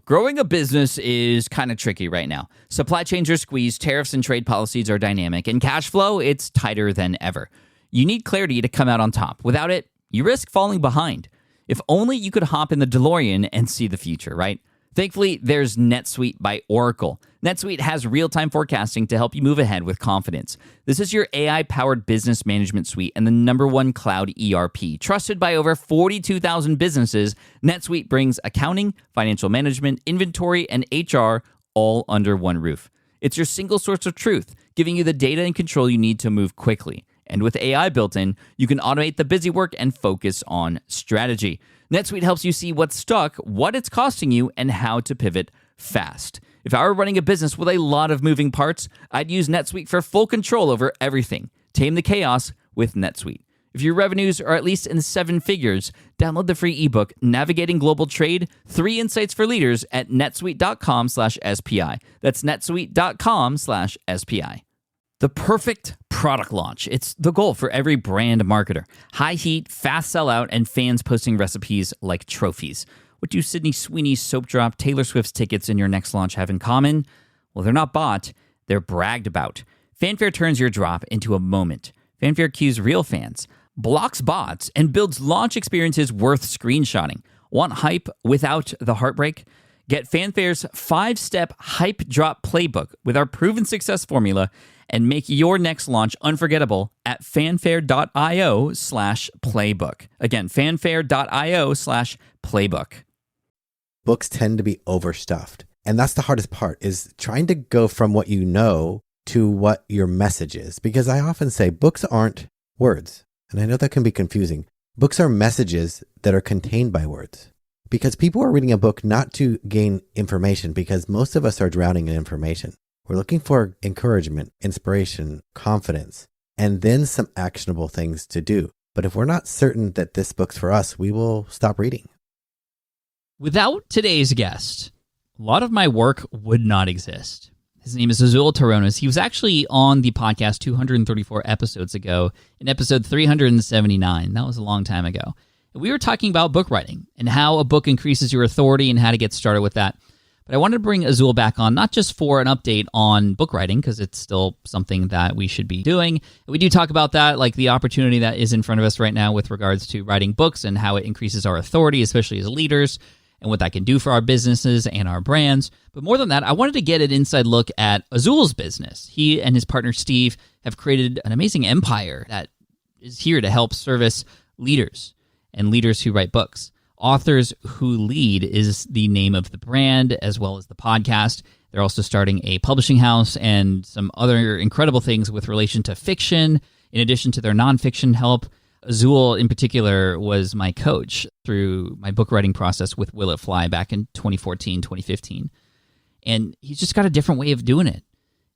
Growing a business is kind of tricky right now. Supply chains are squeezed, tariffs and trade policies are dynamic, and cash flow, it's tighter than ever. You need clarity to come out on top. Without it, you risk falling behind. If only you could hop in the DeLorean and see the future, right? Thankfully, there's NetSuite by Oracle. NetSuite has real-time forecasting to help you move ahead with confidence. This is your AI-powered business management suite and the #1 cloud ERP. Trusted by over 42,000 businesses, NetSuite brings accounting, financial management, inventory, and HR all under one roof. It's your single source of truth, giving you the data and control you need to move quickly. And with AI built in, you can automate the busy work and focus on strategy. NetSuite helps you see what's stuck, what it's costing you, and how to pivot fast. If I were running a business with a lot of moving parts, I'd use NetSuite for full control over everything. Tame the chaos with NetSuite. If your revenues are at least in 7 figures, download the free ebook, Navigating Global Trade, 3 Insights for Leaders at netsuite.com/SPI. That's netsuite.com/SPI. The perfect product launch. It's the goal for every brand marketer. High heat, fast sellout, and fans posting recipes like trophies. What do Sydney Sweeney's soap drop, Taylor Swift's tickets, and your next launch have in common? Well, they're not bought, they're bragged about. Fanfare turns your drop into a moment. Fanfare cues real fans, blocks bots, and builds launch experiences worth screenshotting. Want hype without the heartbreak? Get Fanfare's 5-step hype drop playbook with our proven success formula and make your next launch unforgettable at fanfare.io/playbook. Again, fanfare.io/playbook. Books tend to be overstuffed. And that's the hardest part, is trying to go from what you know to what your message is. Because I often say books aren't words. And I know that can be confusing. Books are messages that are contained by words. Because people are reading a book not to gain information, because most of us are drowning in information. We're looking for encouragement, inspiration, confidence, and then some actionable things to do. But if we're not certain that this book's for us, we will stop reading. Without today's guest, a lot of my work would not exist. His name is Azul Terronez. He was actually on the podcast 234 episodes ago, in episode 379. That was a long time ago. And we were talking about book writing and how a book increases your authority and how to get started with that. But I wanted to bring Azul back on, not just for an update on book writing, because it's still something that we should be doing. We do talk about that, like the opportunity that is in front of us right now with regards to writing books and how it increases our authority, especially as leaders, and what that can do for our businesses and our brands. But more than that, I wanted to get an inside look at Azul's business. He and his partner Steve have created an amazing empire that is here to help service leaders and leaders who write books. Authors Who Lead is the name of the brand, as well as the podcast. They're also starting a publishing house and some other incredible things with relation to fiction, in addition to their nonfiction help. Azul, in particular, was my coach through my book writing process with Will It Fly back in 2014, 2015. And he's just got a different way of doing it.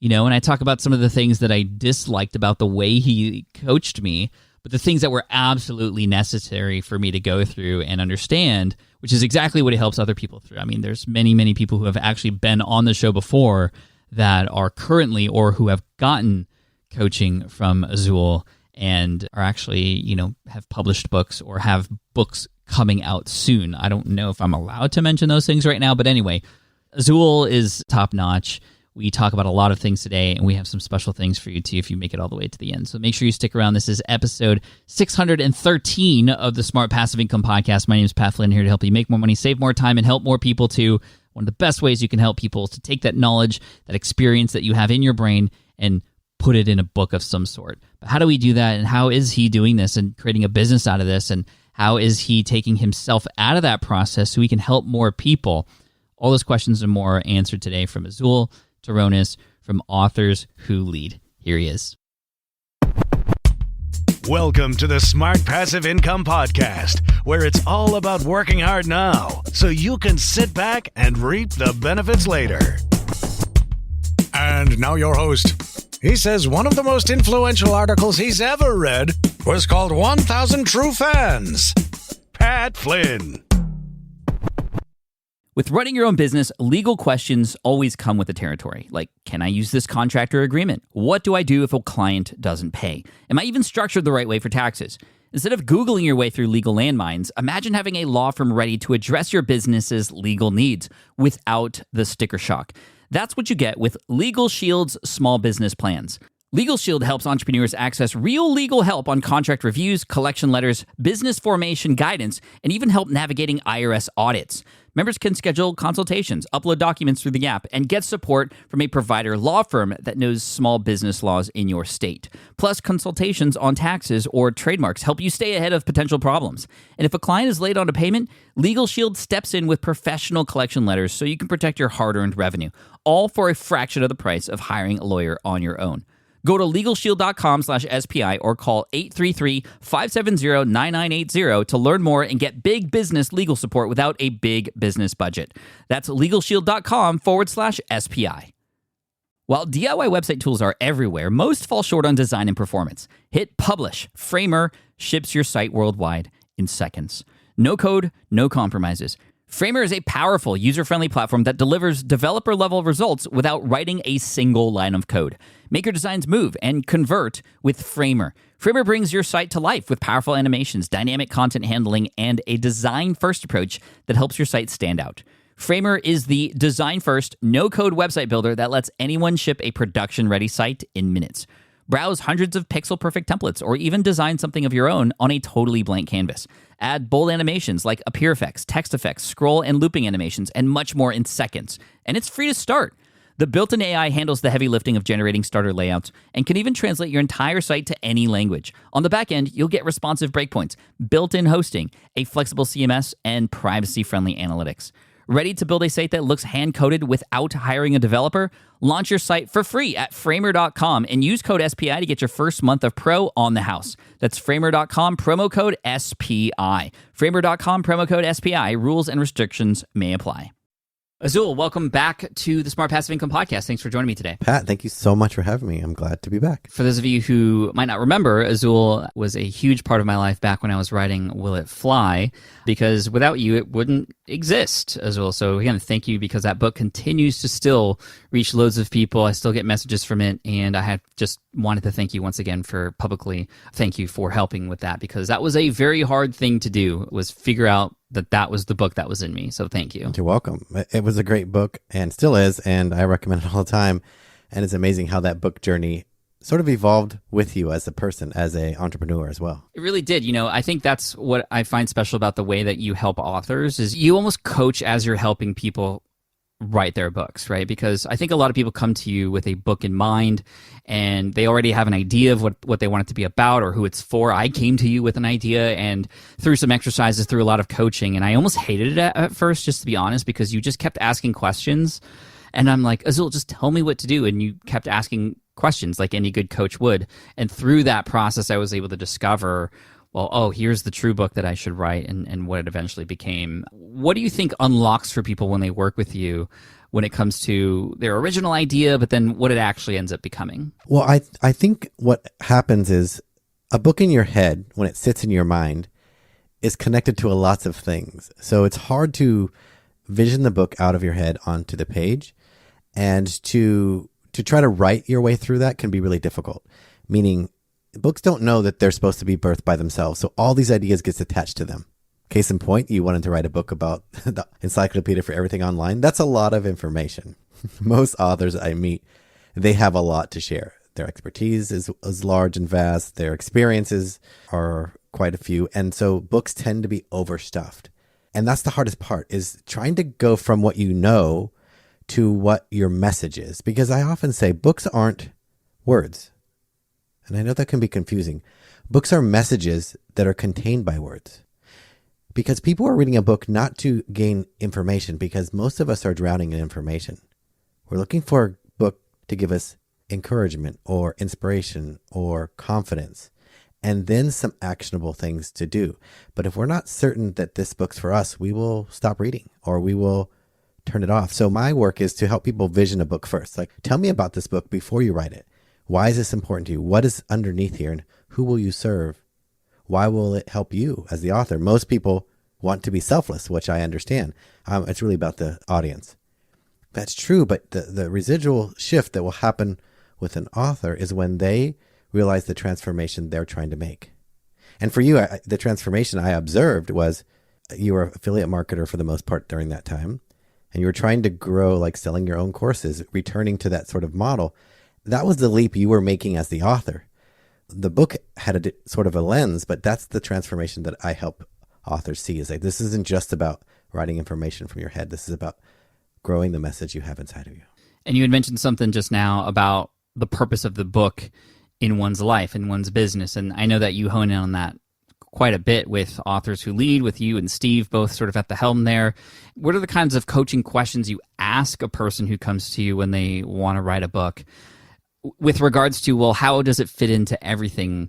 And I talk about some of the things that I disliked about the way he coached me, but the things that were absolutely necessary for me to go through and understand, which is exactly what it helps other people through. I mean, there's many, many people who have actually been on the show before that are currently or who have gotten coaching from Azul and are actually, have published books or have books coming out soon. I don't know if I'm allowed to mention those things right now, but anyway, Azul is top-notch. We talk about a lot of things today, and we have some special things for you, too, if you make it all the way to the end. So make sure you stick around. This is episode 613 of the Smart Passive Income Podcast. My name is Pat Flynn, here to help you make more money, save more time, and help more people, too. One of the best ways you can help people is to take that knowledge, that experience that you have in your brain, and put it in a book of some sort. But how do we do that, and how is he doing this and creating a business out of this, and how is he taking himself out of that process so he can help more people? All those questions and more are answered today from Azul Terronez from Authors Who Lead. Here he is. Welcome to the Smart Passive Income Podcast, where it's all about working hard now so you can sit back and reap the benefits later. And now your host. He says one of the most influential articles he's ever read was called 1,000 True Fans. Pat Flynn. With running your own business, legal questions always come with the territory. Like, can I use this contract or agreement? What do I do if a client doesn't pay? Am I even structured the right way for taxes? Instead of Googling your way through legal landmines, imagine having a law firm ready to address your business's legal needs without the sticker shock. That's what you get with Legal Shield's small business plans. Legal Shield helps entrepreneurs access real legal help on contract reviews, collection letters, business formation guidance, and even help navigating IRS audits. Members can schedule consultations, upload documents through the app, and get support from a provider law firm that knows small business laws in your state. Plus, consultations on taxes or trademarks help you stay ahead of potential problems. And if a client is late on a payment, Legal Shield steps in with professional collection letters so you can protect your hard-earned revenue, all for a fraction of the price of hiring a lawyer on your own. Go to LegalShield.com/SPI or call 833-570-9980 to learn more and get big business legal support without a big business budget. That's LegalShield.com/SPI. While DIY website tools are everywhere, most fall short on design and performance. Hit publish. Framer ships your site worldwide in seconds. No code, no compromises. Framer is a powerful, user-friendly platform that delivers developer-level results without writing a single line of code. Make your designs move and convert with Framer. Framer brings your site to life with powerful animations, dynamic content handling, and a design-first approach that helps your site stand out. Framer is the design-first, no-code website builder that lets anyone ship a production-ready site in minutes. Browse hundreds of pixel-perfect templates or even design something of your own on a totally blank canvas. Add bold animations like appear effects, text effects, scroll and looping animations, and much more in seconds. And it's free to start. The built-in AI handles the heavy lifting of generating starter layouts and can even translate your entire site to any language. On the back end, you'll get responsive breakpoints, built-in hosting, a flexible CMS, and privacy-friendly analytics. Ready to build a site that looks hand-coded without hiring a developer? Launch your site for free at Framer.com and use code SPI to get your first month of pro on the house. That's Framer.com, promo code SPI. Framer.com, promo code SPI. Rules and restrictions may apply. Azul, welcome back to the Smart Passive Income Podcast. Thanks for joining me today. Pat, thank you so much for having me. I'm glad to be back. For those of you who might not remember, Azul was a huge part of my life back when I was writing Will It Fly? Because without you, it wouldn't exist, Azul. So again, thank you, because that book continues to still reach loads of people. I still get messages from it, and I had just wanted to thank you once again for publicly thank you for helping with that, because that was a very hard thing to do, was figure out that was the book that was in me. So thank you. You're welcome. It was a great book and still is, and I recommend it all the time. And it's amazing how that book journey sort of evolved with you as a person, as an entrepreneur as well. It really did. You know, I think that's what I find special about the way that you help authors is you almost coach as you're helping people write their books, right? Because I think a lot of people come to you with a book in mind and they already have an idea of what they want it to be about or who it's for. I came to you with an idea and through some exercises, through a lot of coaching, and I almost hated it at first, just to be honest, because you just kept asking questions. And I'm like, Azul, just tell me what to do. And you kept asking questions like any good coach would. And through that process, I was able to discover, well, oh, here's the true book that I should write and what it eventually became. What do you think unlocks for people when they work with you when it comes to their original idea, but then what it actually ends up becoming? Well, I think what happens is a book in your head, when it sits in your mind, is connected to lots of things. So it's hard to vision the book out of your head onto the page, and to try to write your way through that can be really difficult, meaning books don't know that they're supposed to be birthed by themselves. So all these ideas gets attached to them. Case in point, you wanted to write a book about the encyclopedia for everything online. That's a lot of information. Most authors I meet, they have a lot to share. Their expertise is large and vast. Their experiences are quite a few. And so books tend to be overstuffed. And that's the hardest part, is trying to go from what you know to what your message is. Because I often say books aren't words. And I know that can be confusing. Books are messages that are contained by words. Because people are reading a book not to gain information, because most of us are drowning in information. We're looking for a book to give us encouragement or inspiration or confidence, and then some actionable things to do. But if we're not certain that this book's for us, we will stop reading or we will turn it off. So my work is to help people vision a book first. Like, tell me about this book before you write it. Why is this important to you? What is underneath here, and who will you serve? Why will it help you as the author? Most people want to be selfless, which I understand. It's really about the audience. That's true, but the residual shift that will happen with an author is when they realize the transformation they're trying to make. And for you, the transformation I observed was you were an affiliate marketer for the most part during that time. And you were trying to grow, like selling your own courses, returning to that sort of model. That was the leap you were making as the author. The book had a sort of a lens, but that's the transformation that I help authors see, is like, this isn't just about writing information from your head. This is about growing the message you have inside of you. And you had mentioned something just now about the purpose of the book in one's life, in one's business. And I know that you hone in on that quite a bit with authors who lead, with you and Steve both sort of at the helm there. What are the kinds of coaching questions you ask a person who comes to you when they want to write a book with regards to, well, how does it fit into everything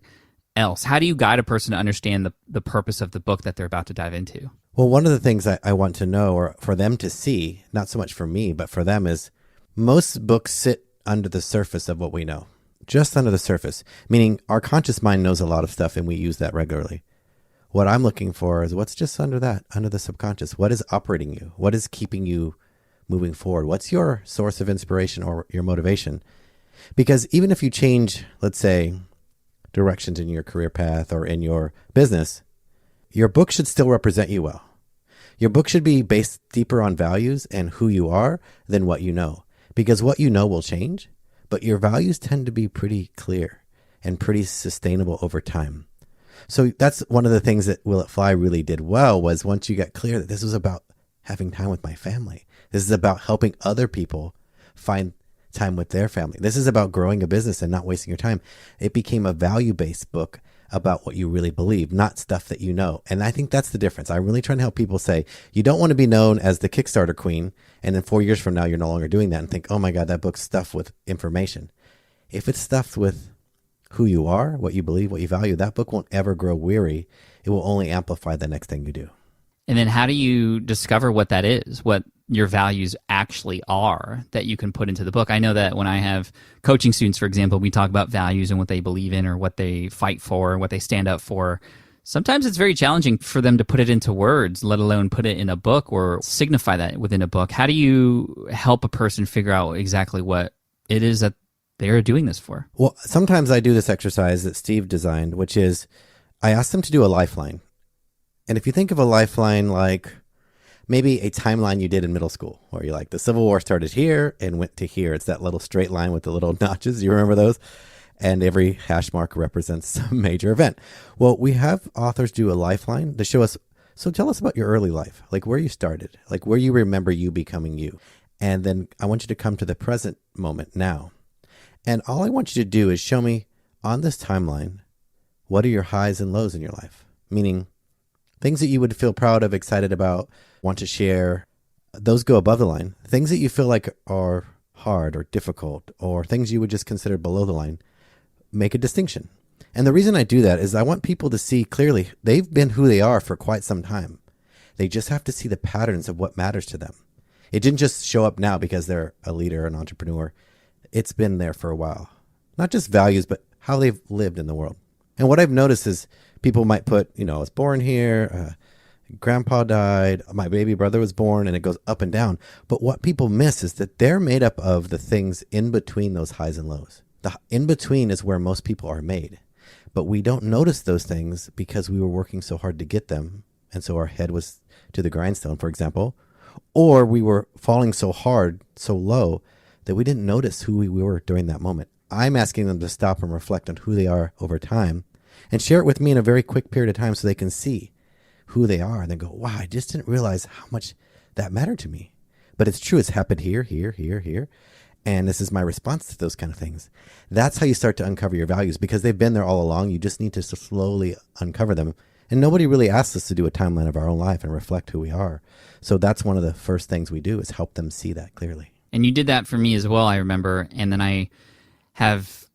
else? How do you guide a person to understand the purpose of the book that they're about to dive into? Well, one of the things I want to know, or for them to see, not so much for me, but for them, is most books sit under the surface of what we know, just under the surface, meaning our conscious mind knows a lot of stuff and we use that regularly. What I'm looking for is what's just under that, under the subconscious. What is operating you? What is keeping you moving forward? What's your source of inspiration or your motivation? Because even if you change, let's say, directions in your career path or in your business, your book should still represent you well. Your book should be based deeper on values and who you are than what you know. Because what you know will change, but your values tend to be pretty clear and pretty sustainable over time. So that's one of the things that Will It Fly really did well, was once you got clear that this was about having time with my family. This is about helping other people find time with their family. This is about growing a business and not wasting your time. It became a value-based book about what you really believe, not stuff that you know. And I think that's the difference. I'm really trying to help people say, you don't want to be known as the Kickstarter queen, and then 4 years from now, you're no longer doing that and think, oh my God, that book's stuffed with information. If it's stuffed with who you are, what you believe, what you value, that book won't ever grow weary. It will only amplify the next thing you do. And then how do you discover what that is, what your values actually are that you can put into the book? I know that when I have coaching students, for example, we talk about values and what they believe in or what they fight for, what they stand up for. Sometimes it's very challenging for them to put it into words, let alone put it in a book or signify that within a book. How do you help a person figure out exactly what it is that they're doing this for? Well, sometimes I do this exercise that Steve designed, which is I ask them to do a lifeline. And if you think of a lifeline like maybe a timeline you did in middle school, where you're like, the Civil War started here and went to here. It's that little straight line with the little notches. You remember those? And every hash mark represents some major event. Well, we have authors do a lifeline to show us, so tell us about your early life, like where you started, like where you remember you becoming you. And then I want you to come to the present moment now. And all I want you to do is show me on this timeline, what are your highs and lows in your life? Meaning things that you would feel proud of, excited about, want to share, those go above the line. Things that you feel like are hard or difficult or things you would just consider below the line, make a distinction. And the reason I do that is I want people to see clearly they've been who they are for quite some time. They just have to see the patterns of what matters to them. It didn't just show up now because they're a leader, an entrepreneur. It's been there for a while. Not just values, but how they've lived in the world. And what I've noticed is people might put, I was born here, grandpa died, my baby brother was born, and it goes up and down. But what people miss is that they're made up of the things in between those highs and lows. The in between is where most people are made. But we don't notice those things because we were working so hard to get them. And so our head was to the grindstone, for example. Or we were falling so hard, so low, that we didn't notice who we were during that moment. I'm asking them to stop and reflect on who they are over time and share it with me in a very quick period of time so they can see who they are and then go, wow, I just didn't realize how much that mattered to me. But it's true. It's happened here, here, here, here. And this is my response to those kind of things. That's how you start to uncover your values because they've been there all along. You just need to slowly uncover them. And nobody really asks us to do a timeline of our own life and reflect who we are. So that's one of the first things we do is help them see that clearly. And you did that for me as well, I remember. And then I have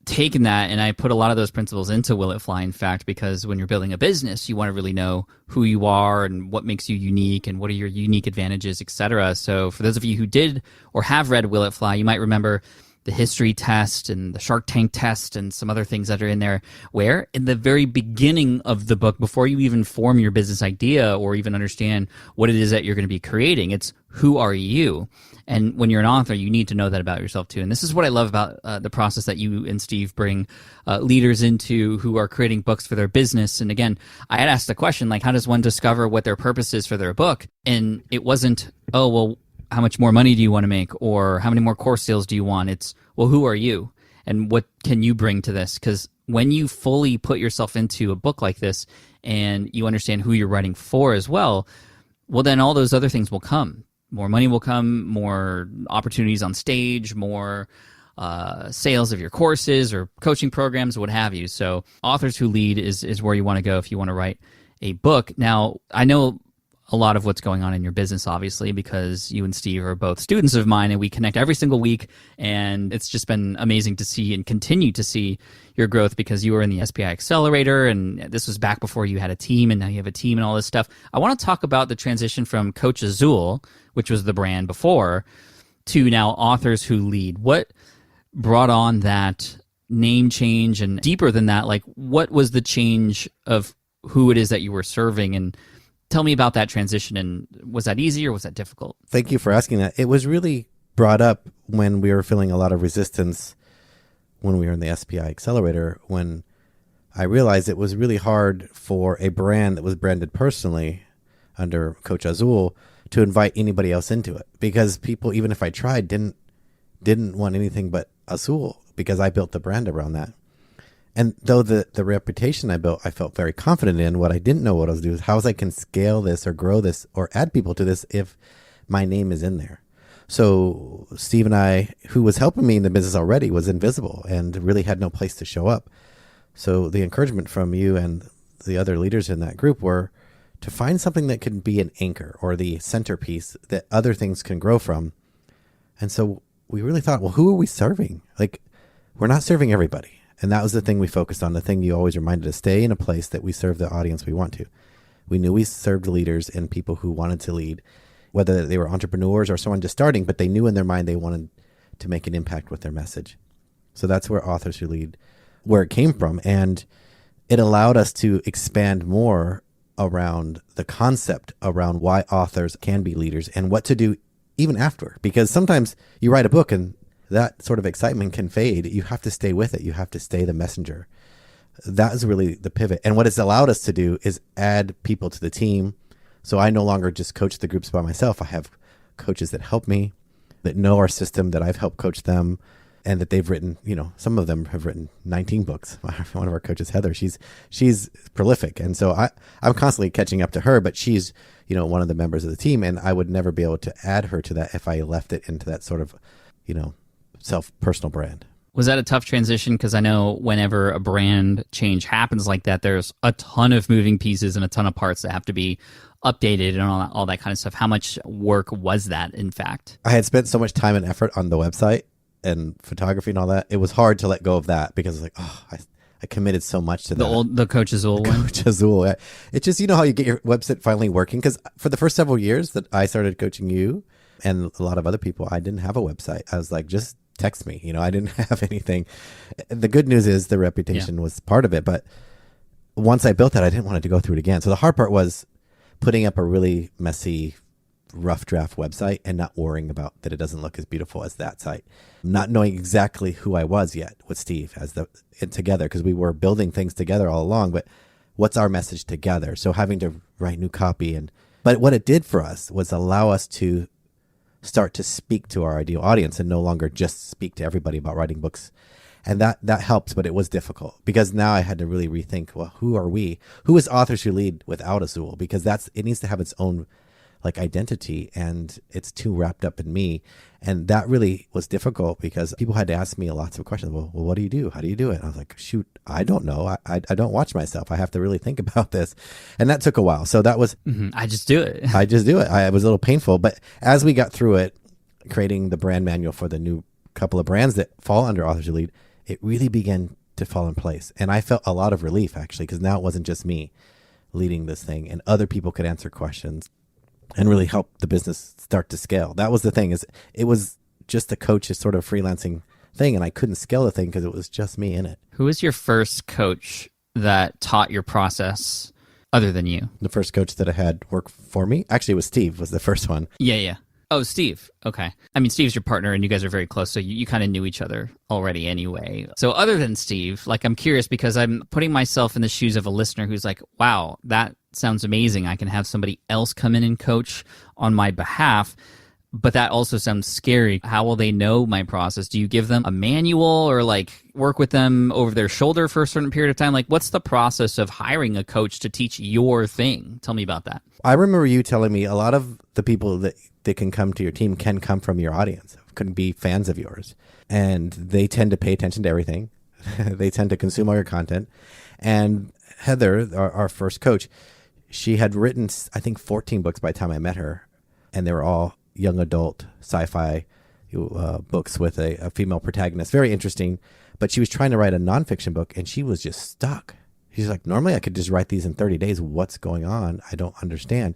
taken that and I put a lot of those principles into Will It Fly, in fact, because when you're building a business, you want to really know who you are and what makes you unique and what are your unique advantages, etc. So for those of you who did or have read Will It Fly, you might remember the history test and the Shark Tank test and some other things that are in there, where in the very beginning of the book, before you even form your business idea or even understand what it is that you're going to be creating, it's who are you? And when you're an author, you need to know that about yourself too. And this is what I love about the process that you and Steve bring leaders into who are creating books for their business. And again, I had asked the question, like, how does one discover what their purpose is for their book? And it wasn't, oh, well, how much more money do you want to make? Or how many more course sales do you want? It's, well, who are you? And what can you bring to this? Because when you fully put yourself into a book like this and you understand who you're writing for as well, well, then all those other things will come. More money will come, more opportunities on stage, more sales of your courses or coaching programs, what have you. So Authors Who Lead is where you want to go if you want to write a book. Now, I know a lot of what's going on in your business, obviously, because you and Steve are both students of mine and we connect every single week. And it's just been amazing to see and continue to see your growth because you were in the SPI Accelerator and this was back before you had a team and now you have a team and all this stuff. I want to talk about the transition from Coach Azul, which was the brand before, to now Authors Who Lead. What brought on that name change? And deeper than that, like, what was the change of who it is that you were serving? And tell me about that transition, and was that easy or was that difficult? Thank you for asking that. It was really brought up when we were feeling a lot of resistance when we were in the SPI Accelerator, when I realized it was really hard for a brand that was branded personally under Coach Azul to invite anybody else into it, because people, even if I tried, didn't want anything but Azul, because I built the brand around that. And though the reputation I built, I felt very confident in, what I didn't know what I was doing is how I can scale this or grow this or add people to this if my name is in there. So Steve and I, who was helping me in the business already, was invisible and really had no place to show up. So the encouragement from you and the other leaders in that group were to find something that could be an anchor or the centerpiece that other things can grow from. And so we really thought, well, who are we serving? Like, we're not serving everybody. And that was the thing we focused on, the thing you always reminded us, stay in a place that we serve the audience we want to. We knew we served leaders and people who wanted to lead, whether they were entrepreneurs or someone just starting, but they knew in their mind they wanted to make an impact with their message. So that's where Authors Who Lead, where it came from. And it allowed us to expand more around the concept around why authors can be leaders and what to do even after. Because sometimes you write a book and that sort of excitement can fade. You have to stay with it. You have to stay the messenger. That is really the pivot. And what it's allowed us to do is add people to the team. So I no longer just coach the groups by myself. I have coaches that help me, that know our system, that I've helped coach them, and that they've written, some of them have written 19 books. One of our coaches, Heather, she's prolific. And so I'm constantly catching up to her, but she's, one of the members of the team. And I would never be able to add her to that if I left it into that sort of, personal brand. Was that a tough transition? Because I know whenever a brand change happens like that, there's a ton of moving pieces and a ton of parts that have to be updated and all that kind of stuff. How much work was that, in fact? I had spent so much time and effort on the website and photography and all that. It was hard to let go of that because it's like, I committed so much to the Coach Azul one. Coach Azul. It's just, how you get your website finally working. Because for the first several years that I started coaching you and a lot of other people, I didn't have a website. I was like, just text me. I didn't have anything. The good news is the reputation was part of it. But once I built that, I didn't want it to go through it again. So the hard part was putting up a really messy, rough draft website and not worrying about that it doesn't look as beautiful as that site. Not knowing exactly who I was yet with Steve together, because we were building things together all along. But what's our message together? So having to write new copy. But what it did for us was allow us to start to speak to our ideal audience and no longer just speak to everybody about writing books. And that helps, but it was difficult because now I had to really rethink, well, who are we? Who is Authors Who Lead without Azul? Because it needs to have its own identity, and it's too wrapped up in me. And that really was difficult because people had to ask me lots of questions. Well, what do you do? How do you do it? And I was like, shoot, I don't know. I don't watch myself. I have to really think about this. And that took a while. So that was... I just do it. I just do it. It was a little painful. But as we got through it, creating the brand manual for the new couple of brands that fall under Authors Who Lead, it really began to fall in place. And I felt a lot of relief, actually, because now it wasn't just me leading this thing and other people could answer questions and really help the business start to scale. That was the thing, is it was just the coaches sort of freelancing thing, and I couldn't scale the thing because it was just me in it. Who was your first coach that taught your process other than you? The first coach that I had work for me, actually, it was Steve, was the first one. Yeah. Oh, Steve. Okay. I mean, Steve's your partner and you guys are very close, so you kind of knew each other already anyway. So other than Steve, like, I'm curious because I'm putting myself in the shoes of a listener who's like, wow, that sounds amazing. I can have somebody else come in and coach on my behalf. But that also sounds scary. How will they know my process? Do you give them a manual or like work with them over their shoulder for a certain period of time? Like, what's the process of hiring a coach to teach your thing? Tell me about that. I remember you telling me a lot of the people that can come to your team can come from your audience, could be fans of yours. And they tend to pay attention to everything. They tend to consume all your content. And Heather, our first coach, she had written, I think, 14 books by the time I met her. And they were all young adult sci-fi books with a female protagonist. Very interesting. But she was trying to write a nonfiction book and she was just stuck. She's like, normally I could just write these in 30 days. What's going on? I don't understand.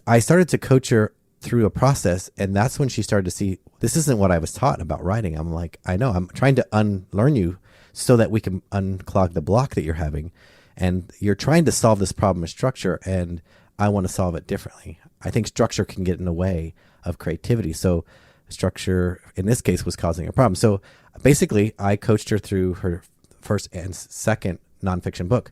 I started to coach her through a process. And that's when she started to see, this isn't what I was taught about writing. I'm like, I know, I'm trying to unlearn you so that we can unclog the block that you're having. And you're trying to solve this problem of structure. And I want to solve it differently. I think structure can get in the way of creativity. So structure, in this case, was causing a problem. So basically, I coached her through her first and second nonfiction book.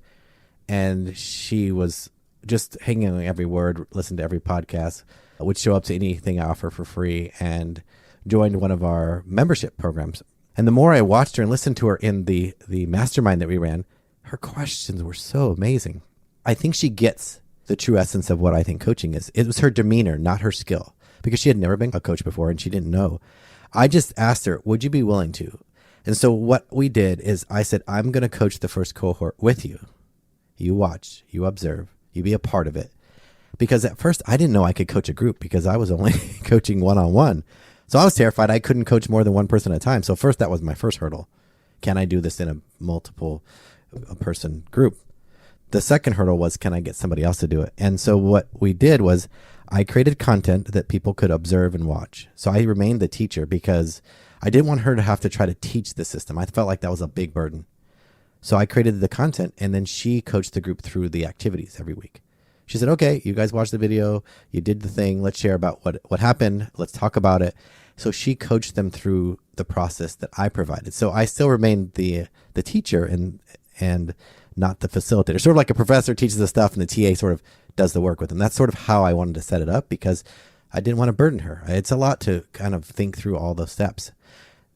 And she was just hanging on every word, listened to every podcast, would show up to anything I offer for free, and joined one of our membership programs. And the more I watched her and listened to her in the mastermind that we ran, her questions were so amazing. I think she gets the true essence of what I think coaching is. It was her demeanor, not her skill, because she had never been a coach before and she didn't know. I just asked her, would you be willing to? And so what we did is I said, I'm going to coach the first cohort with you. You watch, you observe, you be a part of it. Because at first I didn't know I could coach a group because I was only coaching one-on-one. So I was terrified I couldn't coach more than one person at a time. So first, that was my first hurdle. Can I do this in a multiple person group? The second hurdle was, can I get somebody else to do it? And so what we did was I created content that people could observe and watch. So I remained the teacher because I didn't want her to have to try to teach the system. I felt like that was a big burden. So I created the content and then she coached the group through the activities every week. She said, okay, you guys watched the video, you did the thing, let's share about what happened, let's talk about it. So she coached them through the process that I provided. So I still remained the teacher and not the facilitator. Sort of like a professor teaches the stuff and the TA sort of does the work with them. That's sort of how I wanted to set it up because I didn't want to burden her. It's a lot to kind of think through all those steps.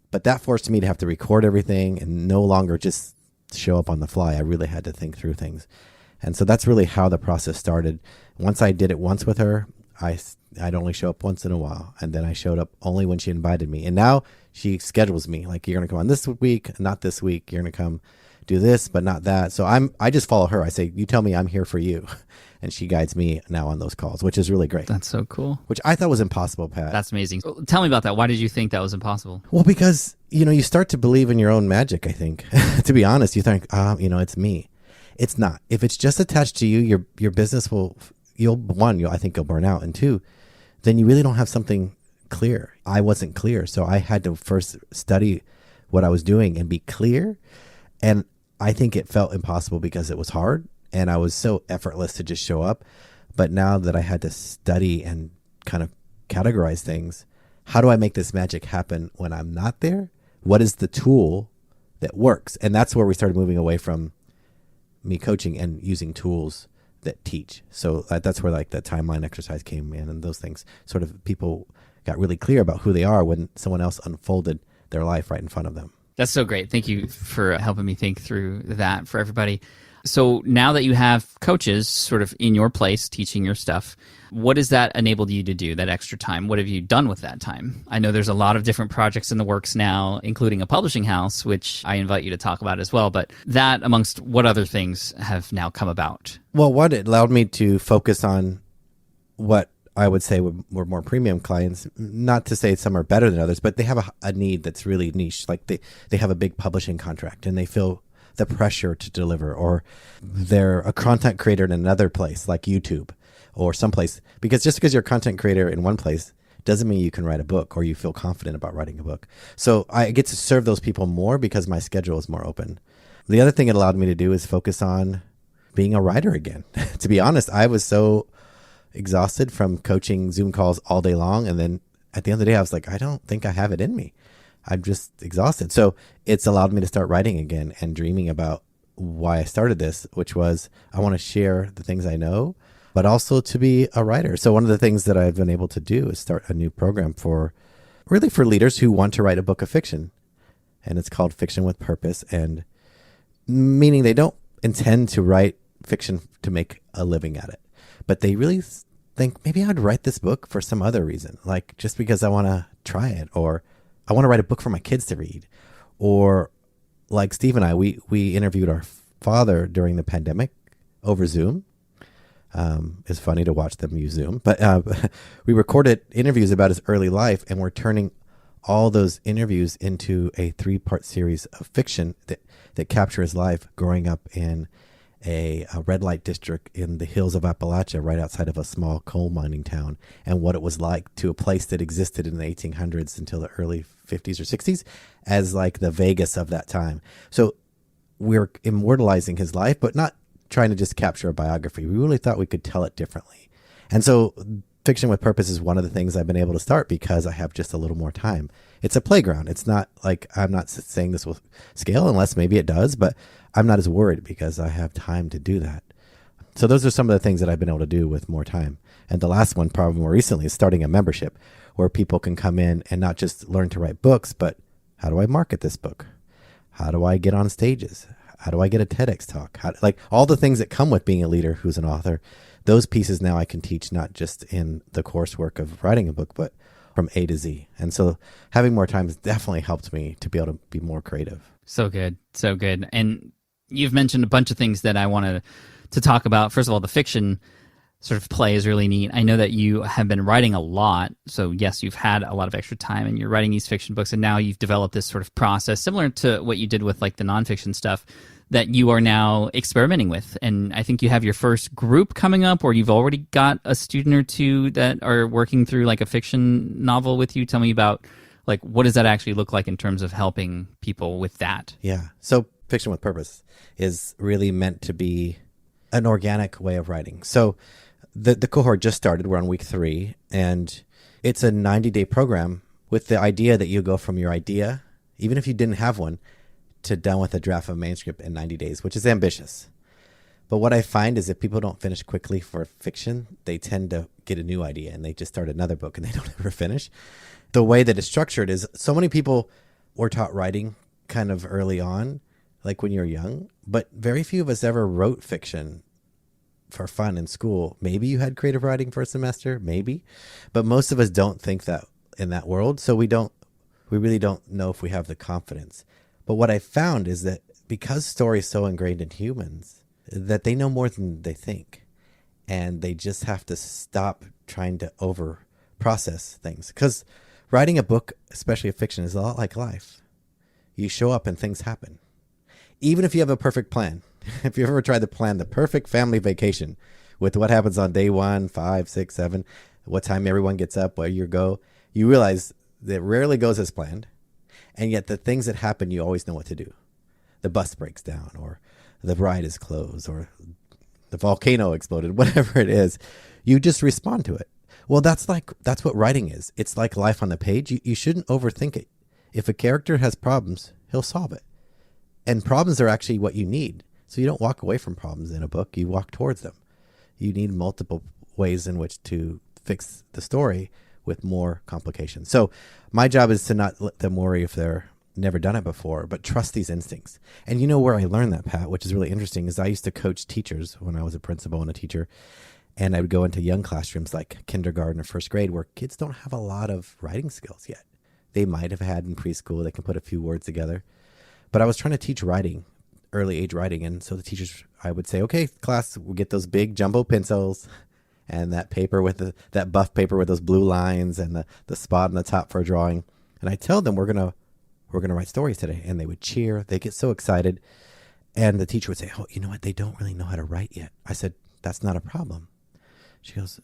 But that forced me to have to record everything and no longer just show up on the fly. I really had to think through things. And so that's really how the process started. Once I did it once with her, I'd only show up once in a while. And then I showed up only when she invited me. And now she schedules me like, you're going to come on this week, not this week. You're going to come do this, but not that. So I just follow her. I say, you tell me I'm here for you. And she guides me now on those calls, which is really great. That's so cool. Which I thought was impossible, Pat. That's amazing. Tell me about that. Why did you think that was impossible? Well, because, you start to believe in your own magic, I think. To be honest, you think, it's me. It's not. If it's just attached to you, your business I think you'll burn out. And two, then you really don't have something clear. I wasn't clear. So I had to first study what I was doing and be clear. And I think it felt impossible because it was hard and I was so effortless to just show up. But now that I had to study and kind of categorize things, how do I make this magic happen when I'm not there? What is the tool that works? And that's where we started moving away from me coaching and using tools that teach. So that's where like the timeline exercise came in and those things. Sort of people got really clear about who they are when someone else unfolded their life right in front of them. That's so great. Thank you for helping me think through that for everybody. So now that you have coaches sort of in your place teaching your stuff, what has that enabled you to do, that extra time? What have you done with that time? I know there's a lot of different projects in the works now, including a publishing house, which I invite you to talk about as well. But that amongst what other things have now come about? Well, one, it allowed me to focus on what I would say were more premium clients. Not to say some are better than others, but they have a need that's really niche. Like they have a big publishing contract and they feel the pressure to deliver, or they're a content creator in another place like YouTube or someplace. Because just because you're a content creator in one place doesn't mean you can write a book or you feel confident about writing a book. So I get to serve those people more because my schedule is more open. The other thing it allowed me to do is focus on being a writer again. To be honest, I was so exhausted from coaching Zoom calls all day long. And then at the end of the day, I was like, I don't think I have it in me. I'm just exhausted. So it's allowed me to start writing again and dreaming about why I started this, which was I want to share the things I know, but also to be a writer. So one of the things that I've been able to do is start a new program for leaders who want to write a book of fiction. And it's called Fiction with Purpose. And meaning they don't intend to write fiction to make a living at it, but they really think maybe I'd write this book for some other reason, like just because I want to try it, or I want to write a book for my kids to read, or like Steve and I, we interviewed our father during the pandemic over Zoom. It's funny to watch them use Zoom, but we recorded interviews about his early life, and we're turning all those interviews into a 3-part series of fiction that capture his life growing up in a red light district in the hills of Appalachia, right outside of a small coal mining town, and what it was like to a place that existed in the 1800s until the early 50s or 60s as like the Vegas of that time. So we're immortalizing his life, but not trying to just capture a biography. We really thought we could tell it differently. And so Fiction with Purpose is one of the things I've been able to start because I have just a little more time. It's a playground. It's not like, I'm not saying this will scale, unless maybe it does, but I'm not as worried because I have time to do that. So those are some of the things that I've been able to do with more time. And the last one, probably more recently, is starting a membership where people can come in and not just learn to write books, but how do I market this book? How do I get on stages? How do I get a TEDx talk? Like all the things that come with being a leader who's an author, those pieces now I can teach not just in the coursework of writing a book, but from A to Z. And so having more time has definitely helped me to be able to be more creative. So good. So good. And you've mentioned a bunch of things that I wanted to talk about. First of all, the fiction sort of play is really neat. I know that you have been writing a lot. So yes, you've had a lot of extra time and you're writing these fiction books, and now you've developed this sort of process similar to what you did with like the nonfiction stuff that you are now experimenting with. And I think you have your first group coming up, or you've already got a student or two that are working through like a fiction novel with you. Tell me about like, what does that actually look like in terms of helping people with that? Yeah. So Fiction with Purpose is really meant to be an organic way of writing. So the cohort just started. We're on week 3, and it's a 90-day program with the idea that you go from your idea, even if you didn't have one, to done with a draft of a manuscript in 90 days, which is ambitious. But what I find is if people don't finish quickly for fiction, they tend to get a new idea and they just start another book and they don't ever finish. The way that it's structured is so many people were taught writing kind of early on, like when you're young, but very few of us ever wrote fiction for fun in school. Maybe you had creative writing for a semester, maybe, but most of us don't think that in that world. So we really don't know if we have the confidence. But what I found is that because story is so ingrained in humans, that they know more than they think. And they just have to stop trying to over process things. Because writing a book, especially a fiction, is a lot like life. You show up and things happen. Even if you have a perfect plan. If you ever tried to plan the perfect family vacation with what happens on day 1, 5, 6, 7, what time everyone gets up, where you go, you realize that it rarely goes as planned. And yet the things that happen, you always know what to do. The bus breaks down, or the ride is closed, or the volcano exploded, whatever it is, you just respond to it. Well, that's what writing is. It's like life on the page. You shouldn't overthink it. If a character has problems, he'll solve it. And problems are actually what you need. So you don't walk away from problems in a book, you walk towards them. You need multiple ways in which to fix the story with more complications. So my job is to not let them worry if they're never done it before, but trust these instincts. And you know where I learned that, Pat, which is really interesting, is I used to coach teachers when I was a principal and a teacher. And I would go into young classrooms like kindergarten or first grade where kids don't have a lot of writing skills yet. They might have had in preschool, they can put a few words together. But I was trying to teach writing, early age writing. And so the teachers, I would say, okay, class, we'll get those big jumbo pencils and that paper with that buff paper with those blue lines and the spot on the top for a drawing. And I tell them we're gonna write stories today. And they would cheer. They get so excited. And the teacher would say, oh, you know what? They don't really know how to write yet. I said, that's not a problem.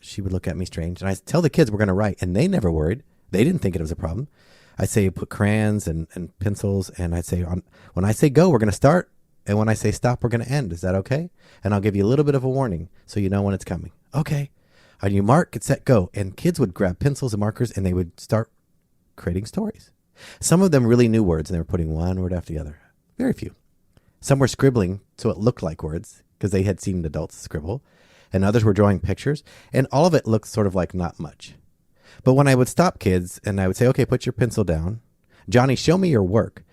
She would look at me strange. And I tell the kids we're going to write, and they never worried. They didn't think it was a problem. I'd say put crayons and pencils, and I'd say when I say go, we're going to start. And when I say stop, we're going to end. Is that okay? And I'll give you a little bit of a warning so you know when it's coming. Okay. On you mark, get set, go. And kids would grab pencils and markers, and they would start creating stories. Some of them really knew words, and they were putting one word after the other. Very few. Some were scribbling so it looked like words because they had seen adults scribble. And others were drawing pictures. And all of it looked sort of like not much. But when I would stop kids and I would say, okay, put your pencil down. Johnny, show me your work.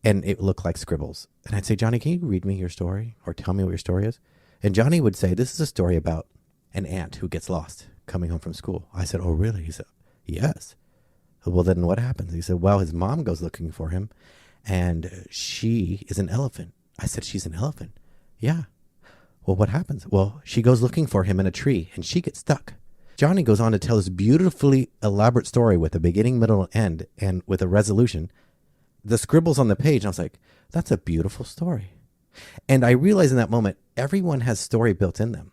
And it looked like scribbles. And I'd say, Johnny, can you read me your story or tell me what your story is? And Johnny would say, this is a story about an ant who gets lost coming home from school. I said, oh, really? He said, yes. Well, then what happens? He said, well, his mom goes looking for him and she is an elephant. I said, she's an elephant? Yeah. Well, what happens? Well, she goes looking for him in a tree and she gets stuck. Johnny goes on to tell this beautifully elaborate story with a beginning, middle, and end, and with a resolution. The scribbles on the page, and I was like, that's a beautiful story. And I realized in that moment, everyone has story built in them.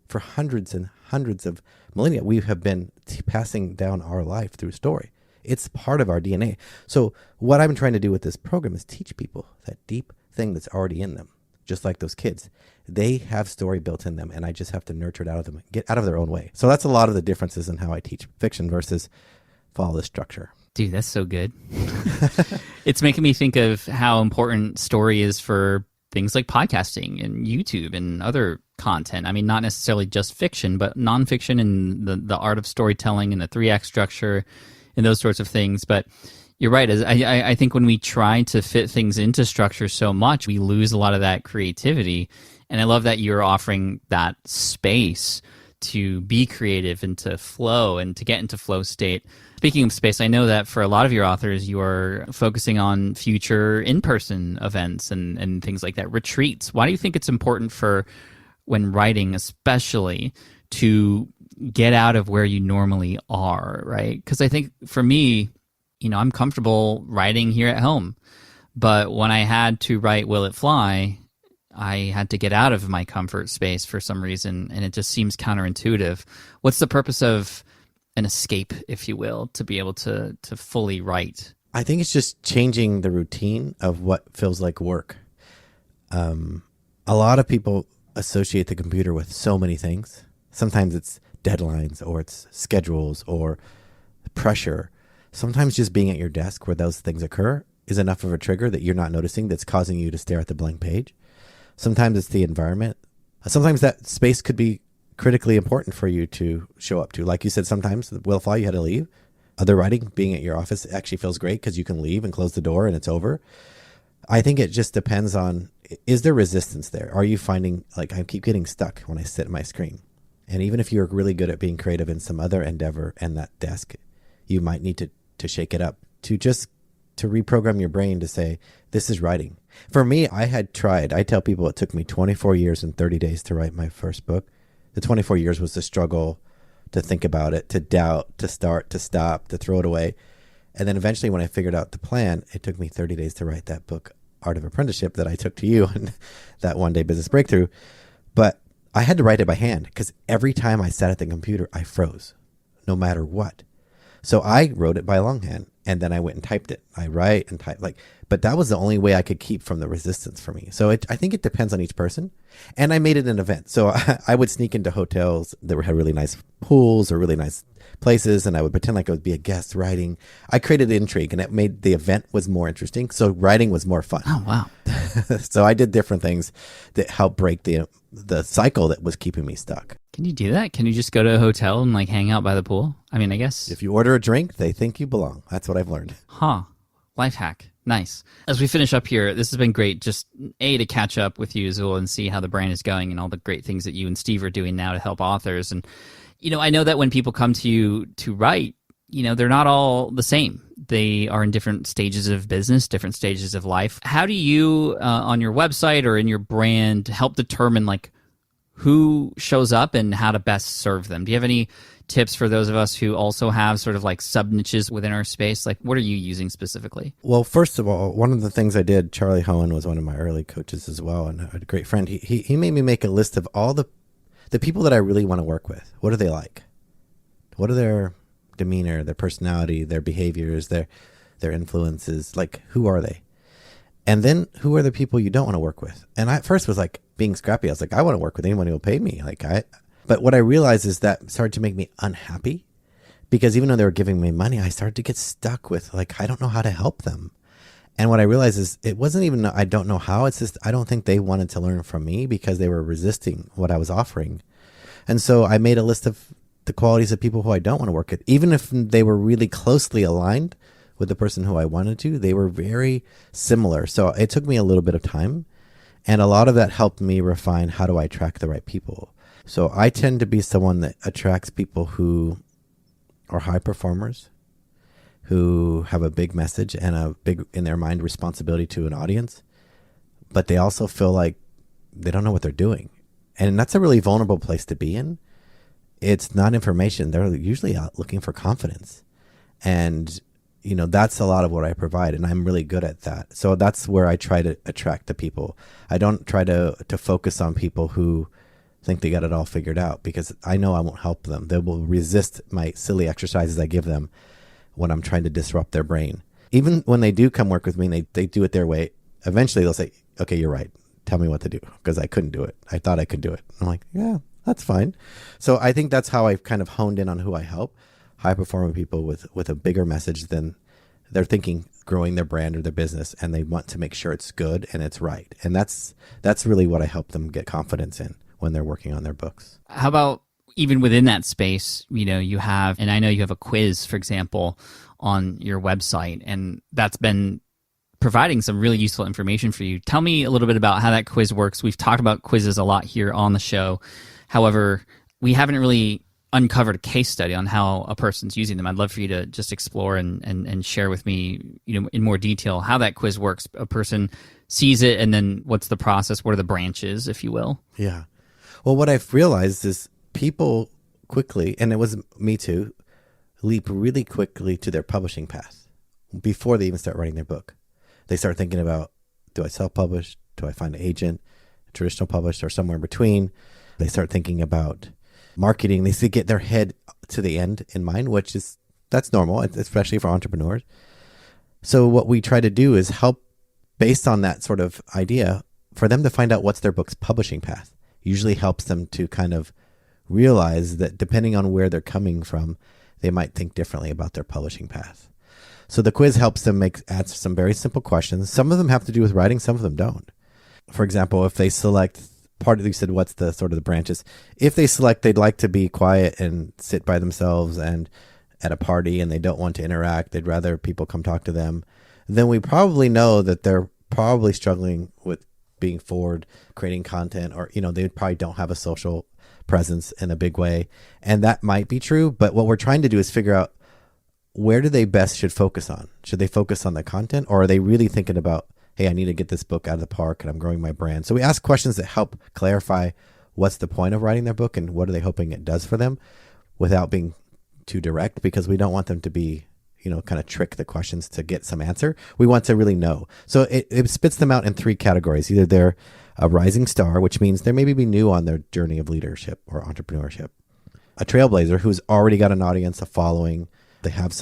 For hundreds and hundreds of millennia, we have been passing down our life through story. It's part of our DNA. So what I'm trying to do with this program is teach people that deep thing that's already in them. Just like those kids, they have story built in them, and I just have to nurture it out of them, get out of their own way. So that's a lot of the differences in how I teach fiction versus follow the structure. Dude, that's so good. It's making me think of how important story is for things like podcasting and YouTube and other content. I mean, not necessarily just fiction, but nonfiction and the art of storytelling and the 3-act structure and those sorts of things. But you're right. I think when we try to fit things into structure so much, we lose a lot of that creativity. And I love that you're offering that space to be creative and to flow and to get into flow state. Speaking of space, I know that for a lot of your authors, you are focusing on future in-person events and things like that, retreats. Why do you think it's important for, when writing especially, to get out of where you normally are, right? Because I think for me, I'm comfortable writing here at home. But when I had to write Will It Fly, I had to get out of my comfort space for some reason, and it just seems counterintuitive. What's the purpose of an escape, if you will, to be able to fully write? I think it's just changing the routine of what feels like work. A lot of people associate the computer with so many things. Sometimes it's deadlines or it's schedules or pressure. Sometimes just being at your desk where those things occur is enough of a trigger that you're not noticing that's causing you to stare at the blank page. Sometimes it's the environment. Sometimes that space could be critically important for you to show up to. Like you said, sometimes the Will Fly, you had to leave. Other writing, being at your office actually feels great because you can leave and close the door and it's over. I think it just depends on, is there resistance there? Are you finding, like, I keep getting stuck when I sit at my screen? And even if you're really good at being creative in some other endeavor and that desk, you might need to shake it up, to reprogram your brain to say, this is writing. For me, I tell people it took me 24 years and 30 days to write my first book. The 24 years was the struggle to think about it, to doubt, to start, to stop, to throw it away. And then eventually when I figured out the plan, it took me 30 days to write that book, Art of Apprenticeship, that I took to you and that One Day Business Breakthrough. But I had to write it by hand because every time I sat at the computer, I froze, no matter what. So I wrote it by longhand, and then I went and typed it. I write and type, but that was the only way I could keep from the resistance for me. So I think it depends on each person. And I made it an event. So I would sneak into hotels that had really nice pools or really nice places, and I would pretend like I would be a guest writing. I created intrigue, and it made the event was more interesting. So writing was more fun. Oh, wow. So I did different things that helped break the cycle that was keeping me stuck. Can you do that? Can you just go to a hotel and hang out by the pool? I mean, I guess. If you order a drink, they think you belong. That's what I've learned. Huh. Life hack. Nice. As we finish up here, this has been great. Just to catch up with you, Azul, and see how the brand is going and all the great things that you and Steve are doing now to help authors. And, I know that when people come to you to write, they're not all the same. They are in different stages of business, different stages of life. How do you, on your website or in your brand, help determine who shows up and how to best serve them? Do you have any tips for those of us who also have sort of sub niches within our space? What are you using specifically? Well, first of all, one of the things I did, Charlie Hohen was one of my early coaches as well, and a great friend. He made me make a list of all the the people that I really want to work with, what are they like? What are their demeanor, their personality, their behaviors, their influences? Like, who are they? And then who are the people you don't want to work with? And I at first was like being scrappy. I was like, I want to work with anyone who will pay me. But what I realized is that started to make me unhappy, because even though they were giving me money, I started to get stuck with like, I don't know how to help them. And what I realized is it wasn't even, I don't know how, it's just, I don't think they wanted to learn from me because they were resisting what I was offering. And so I made a list of the qualities of people who I don't want to work with. Even if they were really closely aligned with the person who I wanted to, they were very similar. So it took me a little bit of time. And a lot of that helped me refine, how do I attract the right people? So I tend to be someone that attracts people who are high performers, who have a big message and a big, in their mind, responsibility to an audience, but they also feel like they don't know what they're doing. And that's a really vulnerable place to be in. It's not information. They're usually out looking for confidence. And, you know, that's a lot of what I provide, and I'm really good at that. So that's where I try to attract the people. I don't try to focus on people who think they got it all figured out, because I know I won't help them. They will resist my silly exercises I give them when I'm trying to disrupt their brain. Even when they do come work with me and they do it their way, eventually they'll say, okay, you're right. Tell me what to do, because I couldn't do it. I thought I could do it. I'm like, yeah, that's fine. So I think that's how I've kind of honed in on who I help. High performing people with a bigger message than they're thinking, growing their brand or their business, and they want to make sure it's good and it's right. And that's really what I help them get confidence in when they're working on their books. How about even within that space, you know, you have, and I know you have a quiz, for example, on your website, and that's been providing some really useful information for you. Tell me a little bit about how that quiz works. We've talked about quizzes a lot here on the show. However, we haven't really uncovered a case study on how a person's using them. I'd love for you to just explore and share with me, you know, in more detail how that quiz works. A person sees it, and then what's the process? What are the branches, if you will? Yeah. Well, what I've realized is people quickly, and it was me too, leap really quickly to their publishing path before they even start writing their book. They start thinking about, do I self-publish? Do I find an agent, traditional published, or somewhere in between? They start thinking about marketing. They get their head to the end in mind, that's normal, especially for entrepreneurs. So what we try to do is help, based on that sort of idea, for them to find out what's their book's publishing path. Usually helps them to kind of realize that depending on where they're coming from, they might think differently about their publishing path. So the quiz helps them answer some very simple questions. Some of them have to do with writing, some of them don't. For example, if they select part of, you said, what's the sort of the branches? If they select they'd like to be quiet and sit by themselves and at a party, and they don't want to interact, they'd rather people come talk to them, then we probably know that they're probably struggling with being forward, creating content, or, you know, they probably don't have a social presence in a big way. And that might be true, but what we're trying to do is figure out, where do they best should focus on? Should they focus on the content, or are they really thinking about, hey, I need to get this book out of the park and I'm growing my brand? So we ask questions that help clarify what's the point of writing their book and what are they hoping it does for them, without being too direct, because we don't want them to be, you know, kind of trick the questions to get some answer. We want to really know. So it spits them out in three categories. Either they're a rising star, which means they maybe be new on their journey of leadership or entrepreneurship. A trailblazer who's already got an audience, a following. They have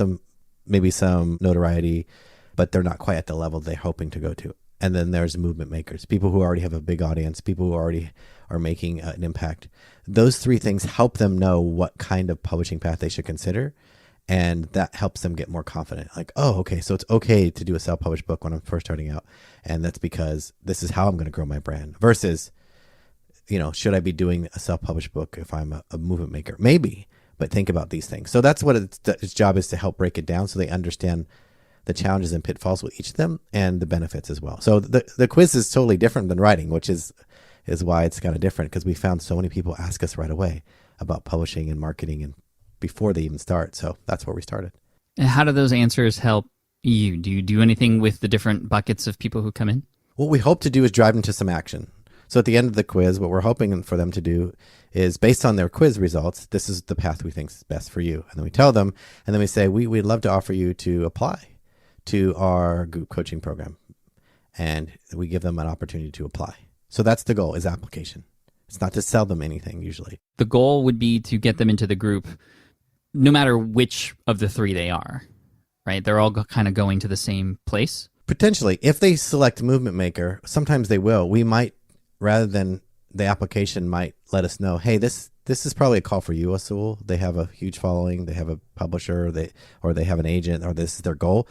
maybe some notoriety, but they're not quite at the level they're hoping to go to. And then there's movement makers, people who already have a big audience, people who already are making an impact. Those three things help them know what kind of publishing path they should consider. And that helps them get more confident. Like, oh, okay, so it's okay to do a self-published book when I'm first starting out. And that's because this is how I'm going to grow my brand. Versus, you know, should I be doing a self-published book if I'm a movement maker? Maybe, but think about these things. So that's what its job is, to help break it down so they understand the challenges and pitfalls with each of them and the benefits as well. So the quiz is totally different than writing, which is why it's kind of different, because we found so many people ask us right away about publishing and marketing and before they even start. So that's where we started. And how do those answers help you? Do you do anything with the different buckets of people who come in? What we hope to do is drive them to some action. So at the end of the quiz, what we're hoping for them to do is, based on their quiz results, this is the path we think is best for you. And then we tell them, and then we say, we'd love to offer you to apply to our group coaching program. And we give them an opportunity to apply. So that's the goal, is application. It's not to sell them anything usually. The goal would be to get them into the group no matter which of the three they are, right? They're all kind of going to the same place. Potentially, if they select Movement Maker, sometimes they will. We might, rather than the application might let us know, hey, this is probably a call for you, Azul. They have a huge following. They have a publisher, or they have an agent, or this is their goal.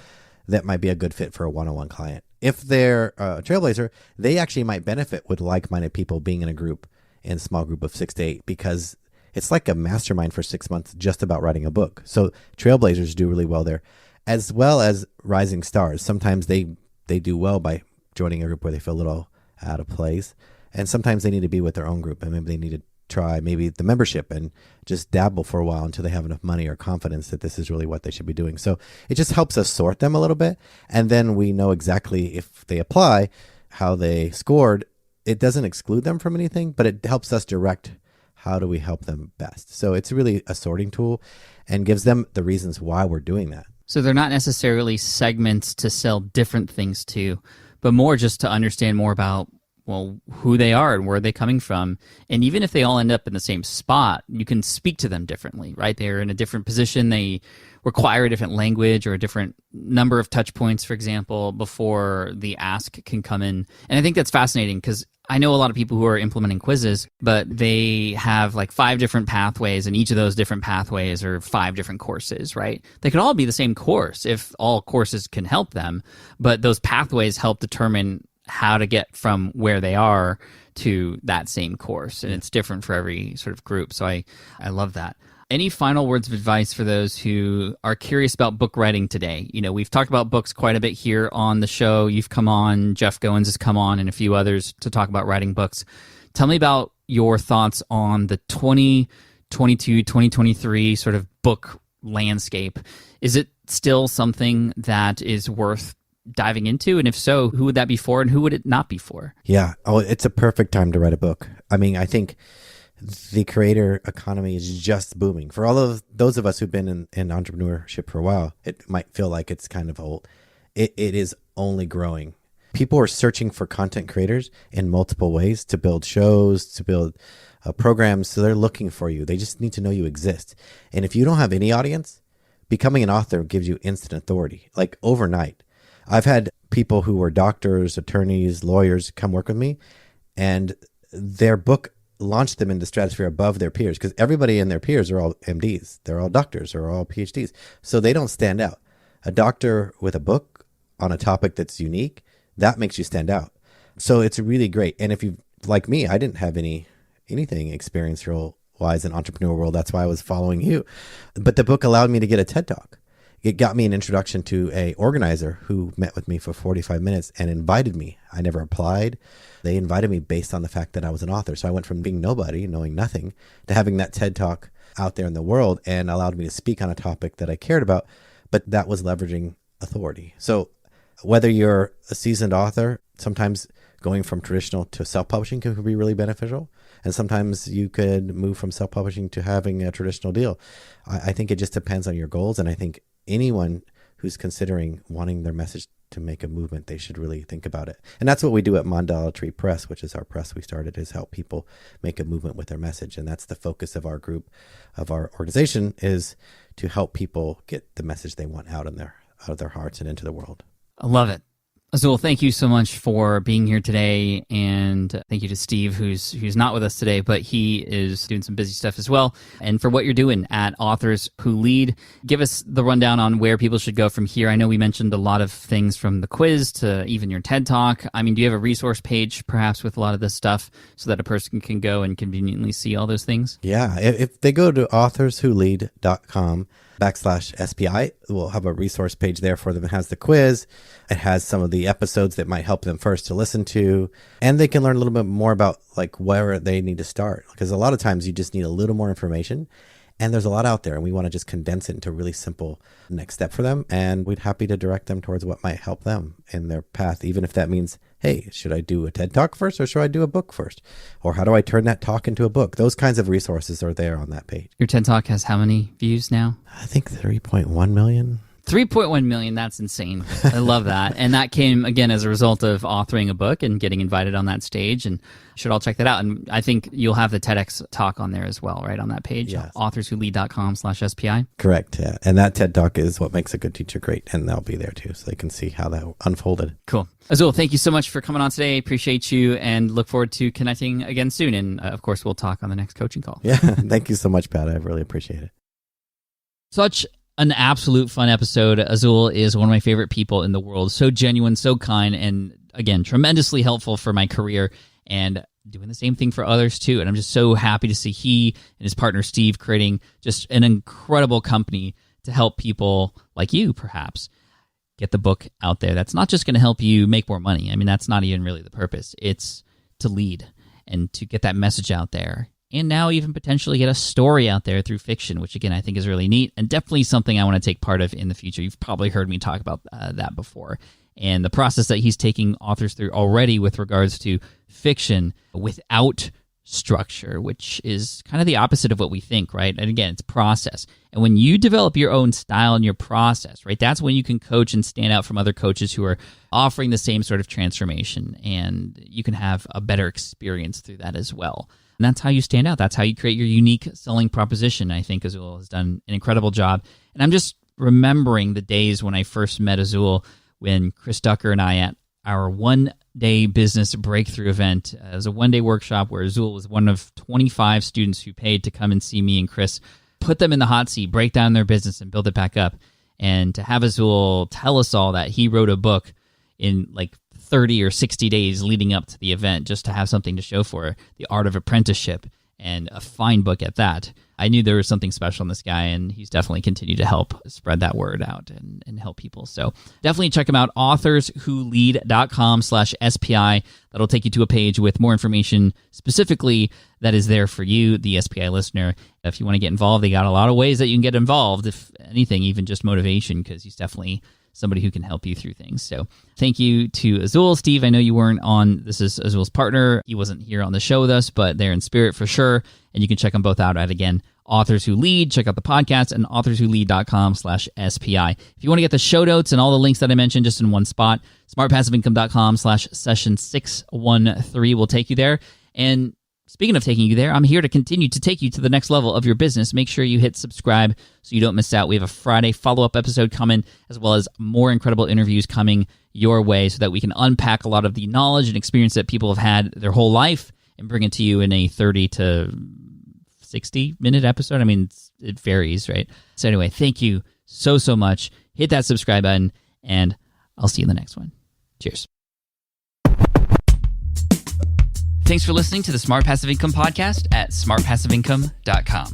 That might be a good fit for a one-on-one client. If they're a Trailblazer, they actually might benefit with like-minded people being in a group, in a small group of 6 to 8, because it's like a mastermind for 6 months just about writing a book. So Trailblazers do really well there, as well as rising stars. Sometimes they do well by joining a group where they feel a little out of place. And sometimes they need to be with their own group, and maybe they need to try maybe the membership and just dabble for a while until they have enough money or confidence that this is really what they should be doing. So it just helps us sort them a little bit. And then we know exactly if they apply, how they scored. It doesn't exclude them from anything, but it helps us direct how do we help them best. So it's really a sorting tool and gives them the reasons why we're doing that. So they're not necessarily segments to sell different things to, but more just to understand more about, well, who they are and where they're coming from. And even if they all end up in the same spot, you can speak to them differently, right? They're in a different position. They require a different language or a different number of touch points, for example, before the ask can come in. And I think that's fascinating because I know a lot of people who are implementing quizzes, but they have like 5 different pathways, and each of those different pathways are 5 different courses, right? They could all be the same course if all courses can help them, but those pathways help determine how to get from where they are to that same course. And it's different for every sort of group. So I love that. Any final words of advice for those who are curious about book writing today? You know, we've talked about books quite a bit here on the show. You've come on, Jeff Goins has come on, and a few others to talk about writing books. Tell me about your thoughts on the 2022, 2023 sort of book landscape. Is it still something that is worth diving into? And if so, who would that be for and who would it not be for? Yeah. Oh, it's a perfect time to write a book. I mean, I think the creator economy is just booming. For all of those of us who've been in entrepreneurship for a while, it might feel like it's kind of old. It is only growing. People are searching for content creators in multiple ways to build shows, to build programs. So they're looking for you. They just need to know you exist. And if you don't have any audience, becoming an author gives you instant authority, like overnight. I've had people who were doctors, attorneys, lawyers come work with me, and their book launched them into the stratosphere above their peers, because everybody in their peers are all MDs. They're all doctors, they're all PhDs. So they don't stand out. A doctor with a book on a topic that's unique, that makes you stand out. So it's really great. And if you, like me, I didn't have anything experiential-wise in entrepreneur world. That's why I was following you. But the book allowed me to get a TED Talk. It got me an introduction to a organizer who met with me for 45 minutes and invited me. I never applied. They invited me based on the fact that I was an author. So I went from being nobody, knowing nothing, to having that TED Talk out there in the world, and allowed me to speak on a topic that I cared about, but that was leveraging authority. So whether you're a seasoned author, sometimes going from traditional to self-publishing can be really beneficial. And sometimes you could move from self-publishing to having a traditional deal. I think it just depends on your goals. And I think anyone who's considering wanting their message to make a movement, they should really think about it. And that's what we do at Mandala Tree Press, which is our press we started, is help people make a movement with their message. And that's the focus of our group, of our organization, is to help people get the message they want out of their hearts and into the world. I love it. Azul, thank you so much for being here today, and thank you to Steve, who's not with us today, but he is doing some busy stuff as well, and for what you're doing at Authors Who Lead. Give us the rundown on where people should go from here. I know we mentioned a lot of things, from the quiz to even your TED Talk. I mean, do you have a resource page perhaps with a lot of this stuff so that a person can go and conveniently see all those things? Yeah, if they go to authorswholead.com/SPI, we'll have a resource page there for them. It has the quiz. It has some of the episodes that might help them first to listen to, and they can learn a little bit more about like where they need to start. Because a lot of times you just need a little more information, and there's a lot out there, and we want to just condense it into a really simple next step for them. And we'd happy to direct them towards what might help them in their path, even if that means, hey, should I do a TED Talk first, or should I do a book first? Or how do I turn that talk into a book? Those kinds of resources are there on that page. Your TED Talk has how many views now? I think 3.1 million. 3.1 million, that's insane. I love that. And that came, again, as a result of authoring a book and getting invited on that stage. And you should all check that out. And I think you'll have the TEDx talk on there as well, right, on that page, Yes. authorswholead.com/SPI. Correct. Yeah. And that TED Talk is what makes a good teacher great. And they'll be there too, so they can see how that unfolded. Cool. Azul, thank you so much for coming on today. Appreciate you and look forward to connecting again soon. And of course, we'll talk on the next coaching call. Yeah. Thank you so much, Pat. I really appreciate it. Such an absolute fun episode. Azul is one of my favorite people in the world. So genuine, so kind, and again, tremendously helpful for my career and doing the same thing for others too. And I'm just so happy to see he and his partner Steve creating just an incredible company to help people like you, perhaps, get the book out there. That's not just going to help you make more money. I mean, that's not even really the purpose. It's to lead and to get that message out there. And now even potentially get a story out there through fiction, which again, I think is really neat and definitely something I want to take part of in the future. You've probably heard me talk about that before. And the process that he's taking authors through already with regards to fiction without structure, which is kind of the opposite of what we think, right? And again, it's process. And when you develop your own style and your process, right, that's when you can coach and stand out from other coaches who are offering the same sort of transformation. And you can have a better experience through that as well. And that's how you stand out. That's how you create your unique selling proposition. I think Azul has done an incredible job. And I'm just remembering the days when I first met Azul, when Chris Ducker and I at our one-day business breakthrough event. It was a one-day workshop where Azul was one of 25 students who paid to come and see me and Chris, put them in the hot seat, break down their business, and build it back up. And to have Azul tell us all that he wrote a book in like 30 or 60 days leading up to the event just to have something to show for The Art of Apprenticeship, and a fine book at that. I knew there was something special in this guy, and he's definitely continued to help spread that word out and help people. So definitely check him out, authorswholead.com/SPI. That'll take you to a page with more information specifically that is there for you, the SPI listener. If you want to get involved, they got a lot of ways that you can get involved, if anything, even just motivation, because he's definitely somebody who can help you through things. So thank you to Azul. Steve, I know you weren't on. This is Azul's partner. He wasn't here on the show with us, but they're in spirit for sure. And you can check them both out at, again, Authors Who Lead. Check out the podcast and authorswholead.com/SPI. If you want to get the show notes and all the links that I mentioned just in one spot, smartpassiveincome.com/session613 will take you there. And speaking of taking you there, I'm here to continue to take you to the next level of your business. Make sure you hit subscribe so you don't miss out. We have a Friday follow-up episode coming, as well as more incredible interviews coming your way so that we can unpack a lot of the knowledge and experience that people have had their whole life and bring it to you in a 30 to 60-minute episode. I mean, it varies, right? So anyway, thank you so much. Hit that subscribe button, and I'll see you in the next one. Cheers. Thanks for listening to the Smart Passive Income Podcast at smartpassiveincome.com.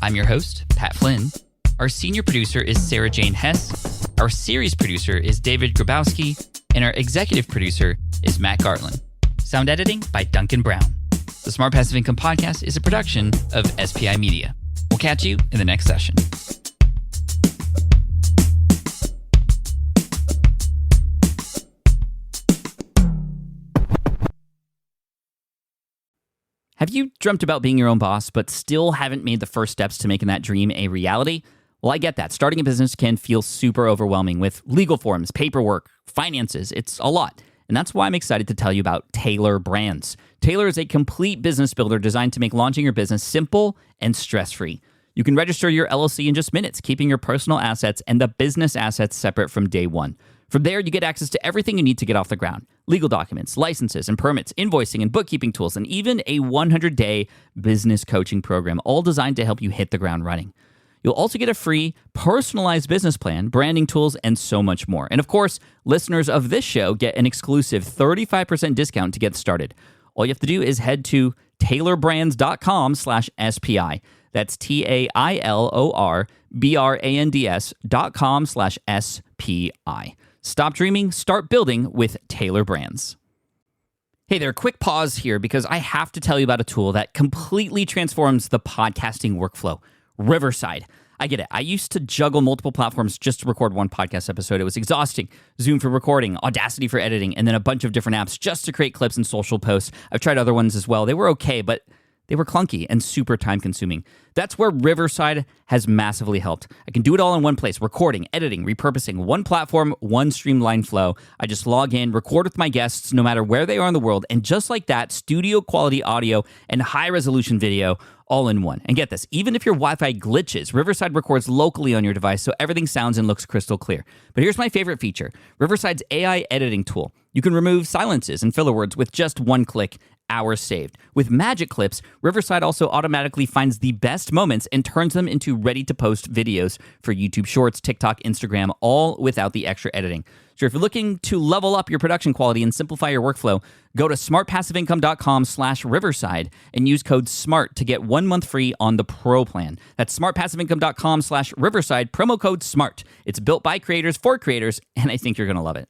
I'm your host, Pat Flynn. Our senior producer is Sarah Jane Hess. Our series producer is David Grabowski. And our executive producer is Matt Gartland. Sound editing by Duncan Brown. The Smart Passive Income Podcast is a production of SPI Media. We'll catch you in the next session. Have you dreamt about being your own boss, but still haven't made the first steps to making that dream a reality? Well, I get that. Starting a business can feel super overwhelming with legal forms, paperwork, finances. It's a lot. And that's why I'm excited to tell you about Taylor Brands. Taylor is a complete business builder designed to make launching your business simple and stress-free. You can register your LLC in just minutes, keeping your personal assets and the business assets separate from day one. From there, you get access to everything you need to get off the ground. Legal documents, licenses and permits, invoicing and bookkeeping tools, and even a 100-day business coaching program, all designed to help you hit the ground running. You'll also get a free, personalized business plan, branding tools, and so much more. And of course, listeners of this show get an exclusive 35% discount to get started. All you have to do is head to taylorbrands.com/SPI. That's TAILORBRANDS.com/SPI. Stop dreaming, start building with Taylor Brands. Hey there, quick pause here because I have to tell you about a tool that completely transforms the podcasting workflow. Riverside. I get it. I used to juggle multiple platforms just to record one podcast episode. It was exhausting. Zoom for recording, Audacity for editing, and then a bunch of different apps just to create clips and social posts. I've tried other ones as well. They were okay, but they were clunky and super time consuming. That's where Riverside has massively helped. I can do it all in one place: recording, editing, repurposing, one platform, one streamlined flow. I just log in, record with my guests no matter where they are in the world, and just like that, studio quality audio and high resolution video all in one. And get this, even if your Wi-Fi glitches, Riverside records locally on your device so everything sounds and looks crystal clear. But here's my favorite feature: Riverside's AI editing tool. You can remove silences and filler words with just one click. Hours saved. With Magic Clips, Riverside also automatically finds the best moments and turns them into ready-to-post videos for YouTube Shorts, TikTok, Instagram, all without the extra editing. So if you're looking to level up your production quality and simplify your workflow, go to smartpassiveincome.com/Riverside and use code SMART to get 1 month free on the Pro plan. That's smartpassiveincome.com/Riverside, promo code SMART. It's built by creators for creators, and I think you're going to love it.